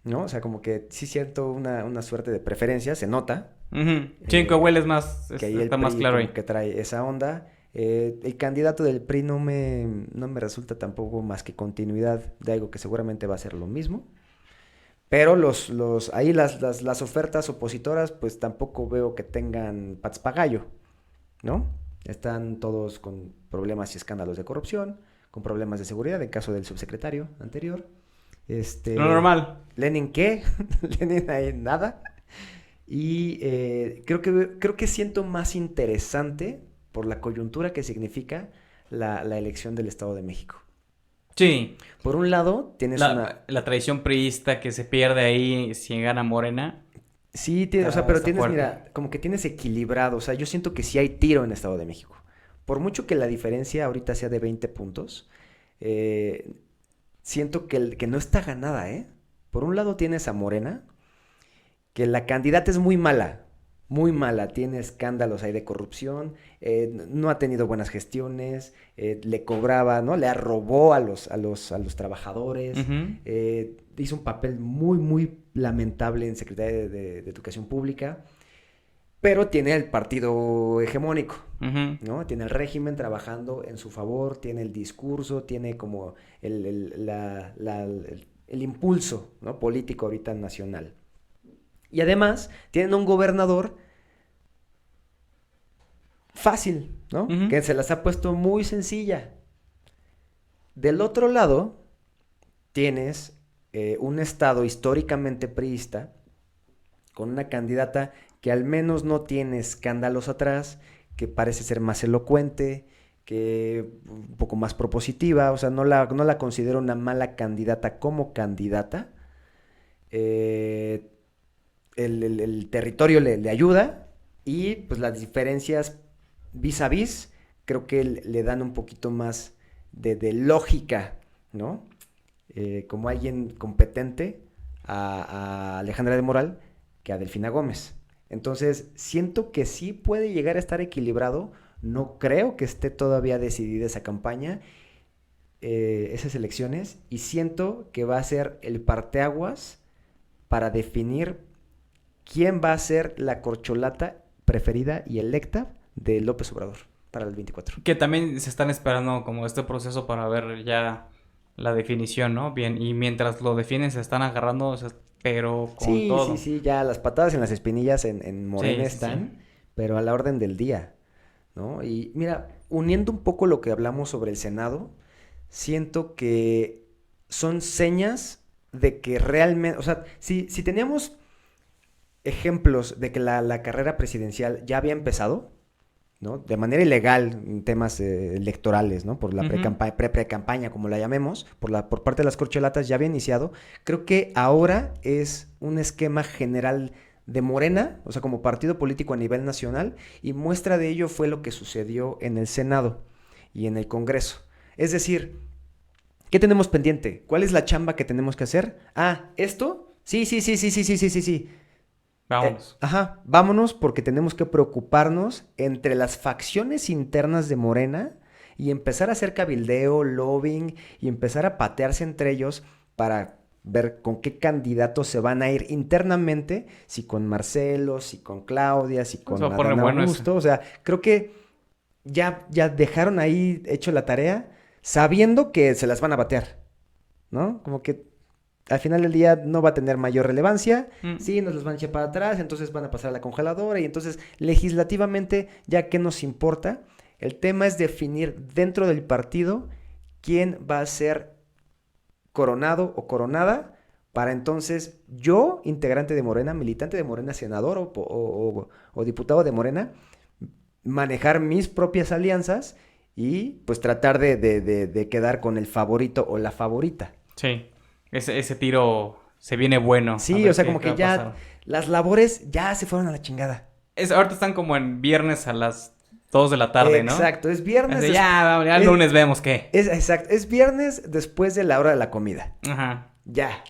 ¿no? O sea, como que sí siento una suerte de preferencia, se nota. Uh-huh. Sí, en Coahuila es más, que ahí está más claro ahí. Que trae esa onda. El candidato del PRI no me resulta tampoco más que continuidad de algo que seguramente va a ser lo mismo. Pero ahí las ofertas opositoras, pues tampoco veo que tengan patas pa' gallo, ¿no? Están todos con problemas y escándalos de corrupción, con problemas de seguridad, en caso del subsecretario anterior. Lo normal. ¿Lenin qué? Lenin ahí nada. Y creo que siento más interesante por la coyuntura que significa la elección del Estado de México. Sí. Por un lado, tienes la tradición priista que se pierde ahí si gana Morena. Sí, o sea, pero tienes, fuerte. Mira, como que tienes equilibrado. O sea, yo siento que sí hay tiro en el Estado de México. Por mucho que la diferencia ahorita sea de 20 puntos, siento que no está ganada, ¿eh? Por un lado tienes a Morena, que la candidata es muy mala, tiene escándalos ahí de corrupción, no ha tenido buenas gestiones, le cobraba, ¿no? Le robó a los trabajadores, uh-huh. hizo un papel muy, muy lamentable en Secretaría de Educación Pública, pero tiene el partido hegemónico, ¿no? Tiene el régimen trabajando en su favor, tiene el discurso, tiene como el impulso, ¿no? Político ahorita nacional. Y además tienen un gobernador fácil, ¿no? Que se las ha puesto muy sencilla. Del otro lado, tienes un estado históricamente priista, con una candidata que al menos no tiene escándalos atrás, que parece ser más elocuente, que un poco más propositiva, o sea, no la considero una mala candidata como candidata. El territorio le ayuda y pues las diferencias vis a vis creo que le dan un poquito más de lógica, ¿no? Como alguien competente a Alejandra del Moral que a Delfina Gómez. Entonces, siento que sí puede llegar a estar equilibrado. No creo que esté todavía decidida esa campaña, esas elecciones, y siento que va a ser el parteaguas para definir quién va a ser la corcholata preferida y electa de López Obrador para el 24. Que también se están esperando como este proceso para ver ya la definición, ¿no? Bien, y mientras lo definen se están agarrando, o sea, pero con todo. Sí, ya las patadas en las espinillas en Morena están, pero a la orden del día, ¿no? Y mira, uniendo un poco lo que hablamos sobre el Senado, siento que son señas de que realmente, o sea, si teníamos ejemplos de que la carrera presidencial ya había empezado, ¿no? De manera ilegal en temas electorales, ¿no? Por la pre-campaña, como la llamemos, por parte de las corcholatas ya había iniciado. Creo que ahora es un esquema general de Morena, o sea, como partido político a nivel nacional, y muestra de ello fue lo que sucedió en el Senado y en el Congreso. Es decir, ¿qué tenemos pendiente? ¿Cuál es la chamba que tenemos que hacer? Ah, ¿esto? Sí. Vámonos. Vámonos porque tenemos que preocuparnos entre las facciones internas de Morena y empezar a hacer cabildeo, lobbying y empezar a patearse entre ellos para ver con qué candidatos se van a ir internamente, si con Marcelo, si con Claudia, si con Adán Augusto. O sea, creo que ya dejaron ahí hecho la tarea sabiendo que se las van a batear, ¿no? Como que al final del día no va a tener mayor relevancia, sí, nos los van a echar para atrás, entonces van a pasar a la congeladora y entonces legislativamente, ya que nos importa, el tema es definir dentro del partido quién va a ser coronado o coronada para entonces yo, integrante de Morena, militante de Morena, senador o diputado de Morena, manejar mis propias alianzas y pues tratar de quedar con el favorito o la favorita. Sí. Ese tiro se viene bueno. Sí, o sea, como que ya las labores ya se fueron a la chingada. Ahorita están como en viernes a las 2 de la tarde, ¿no? Exacto, es viernes. Ya el lunes vemos qué. Exacto, es viernes después de la hora de la comida. Ajá. Ya,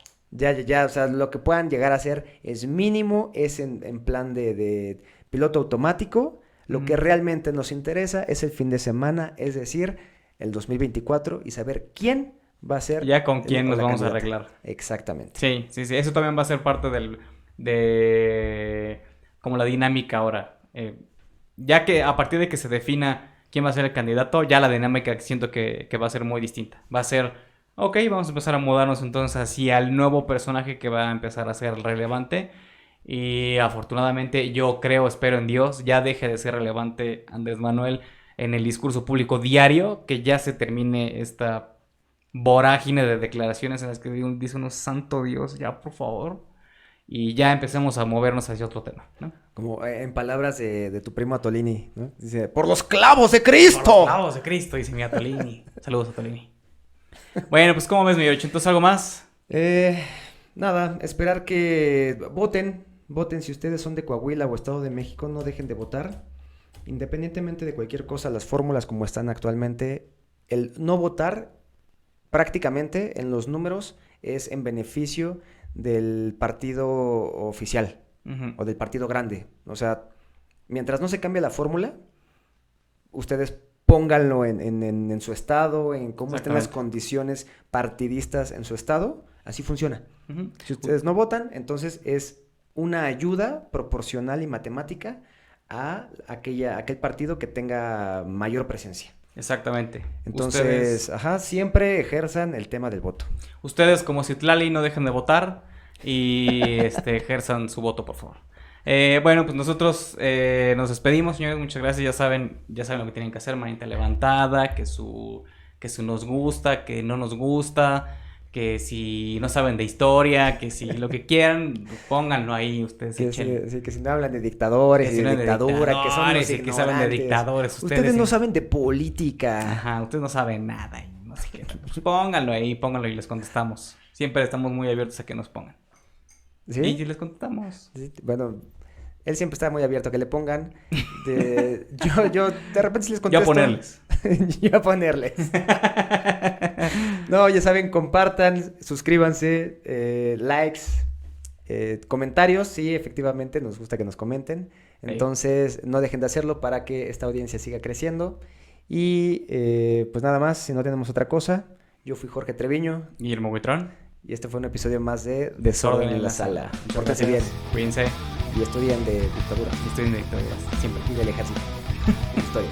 o sea, lo que puedan llegar a hacer es mínimo, es en plan de piloto automático. Lo que realmente nos interesa es el fin de semana, es decir, el 2024 y saber quién va a ser... Ya con quién nos vamos a arreglar. Exactamente. Sí. Eso también va a ser parte de como la dinámica ahora. Ya que a partir de que se defina quién va a ser el candidato, ya la dinámica siento que va a ser muy distinta. Va a ser, ok, vamos a empezar a mudarnos entonces hacia el nuevo personaje que va a empezar a ser relevante. Y afortunadamente yo espero en Dios, ya deje de ser relevante Andrés Manuel en el discurso público diario, que ya se termine esta vorágine de declaraciones en las que dice uno, santo Dios, ya por favor, y ya empecemos a movernos hacia otro tema, ¿no? Como en palabras de tu primo Atolini, ¿no? Dice, ¡por los clavos de Cristo! ¡Por los clavos de Cristo!, dice mi Atolini. Saludos, Atolini. Bueno, pues, ¿cómo ves, mi Yocho? ¿Entonces algo más? Nada, esperar que voten si ustedes son de Coahuila o Estado de México, no dejen de votar, independientemente de cualquier cosa, las fórmulas como están actualmente, el no votar prácticamente en los números es en beneficio del partido oficial o del partido grande. O sea, mientras no se cambie la fórmula, ustedes pónganlo en su estado, en cómo estén las condiciones partidistas en su estado. Así funciona. Si ustedes no votan, entonces es una ayuda proporcional y matemática a aquel partido que tenga mayor presencia. Exactamente. Entonces, siempre ejerzan el tema del voto. Ustedes como Citlali no dejen de votar y ejerzan su voto, por favor. Bueno, pues nosotros nos despedimos, señores. Muchas gracias. Ya saben lo que tienen que hacer. Manita levantada, que su nos gusta, que no nos gusta, que si no saben de historia, que si lo que quieran, pónganlo ahí. Ustedes que si no hablan de dictadores y de dictadura, que son los que saben de dictadores. Ustedes no saben de política. Ajá, ustedes no saben nada. Y no sé qué. Pues pónganlo y les contestamos. Siempre estamos muy abiertos a que nos pongan. ¿Sí? Y les contestamos. Sí, bueno, él siempre está muy abierto a que le pongan. Yo de repente sí les contesto. Yo a ponerles. No, ya saben, compartan, suscríbanse, likes, comentarios. Sí, efectivamente, nos gusta que nos comenten. Entonces, no dejen de hacerlo para que esta audiencia siga creciendo. Y pues nada más, si no tenemos otra cosa, yo fui Jorge Treviño. Guillermo Buitrón. Y este fue un episodio más de Desorden en la Sala. Pórtense bien. Cuídense. Y estudien de dictadura. Estudien de dictadura, siempre. Y del ejército. Historia.